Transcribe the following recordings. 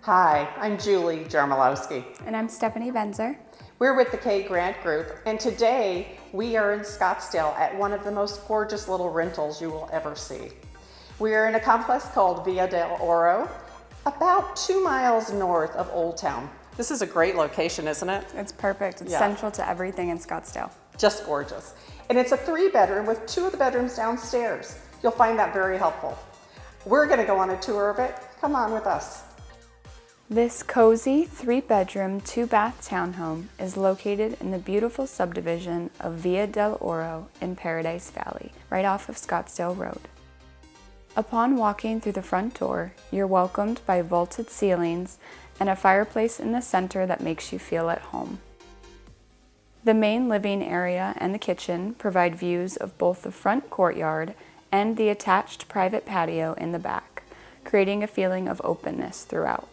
Hi, I'm Julie Jarmiolowski. And I'm Stephanie Benzer. We're with the K Grant Group, and today we are in Scottsdale at one of the most gorgeous little rentals you will ever see. We are in a complex called Villa Del Oro, about 2 miles north of Old Town. This is a great location, isn't it? It's perfect. It's central to everything in Scottsdale. Just gorgeous. And it's a 3-bedroom with 2 of the bedrooms downstairs. You'll find that very helpful. We're going to go on a tour of it. Come on with us. This cozy 3-bedroom, 2-bath townhome is located in the beautiful subdivision of Villa Del Oro in Paradise Valley, right off of Scottsdale Road. Upon walking through the front door, you're welcomed by vaulted ceilings and a fireplace in the center that makes you feel at home. The main living area and the kitchen provide views of both the front courtyard and the attached private patio in the back, creating a feeling of openness throughout.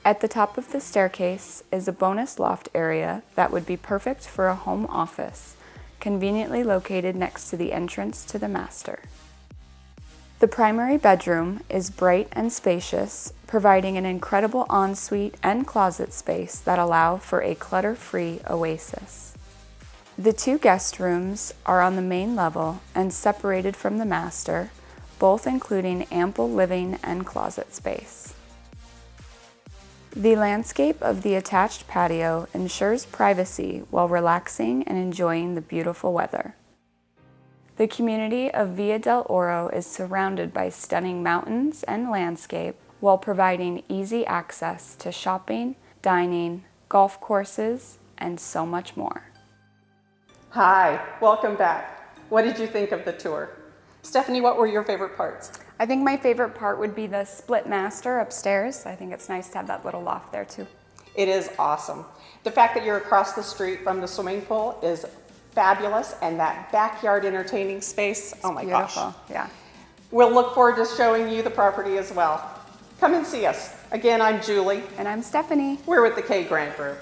At the top of the staircase is a bonus loft area that would be perfect for a home office, conveniently located next to the entrance to the master. The primary bedroom is bright and spacious, providing an incredible ensuite and closet space that allow for a clutter-free oasis. The 2 guest rooms are on the main level and separated from the master, both including ample living and closet space. The landscape of the attached patio ensures privacy while relaxing and enjoying the beautiful weather. The community of Villa Del Oro is surrounded by stunning mountains and landscape while providing easy access to shopping, dining, golf courses, and so much more. Hi, welcome back. What did you think of the tour? Stephanie, what were your favorite parts? I think my favorite part would be the split master upstairs. I think it's nice to have that little loft there too. It is awesome. The fact that you're across the street from the swimming pool is fabulous, and that backyard entertaining space, oh my gosh. Beautiful, yeah. We'll look forward to showing you the property as well. Come and see us. Again, I'm Julie. And I'm Stephanie. We're with the K Grant Group.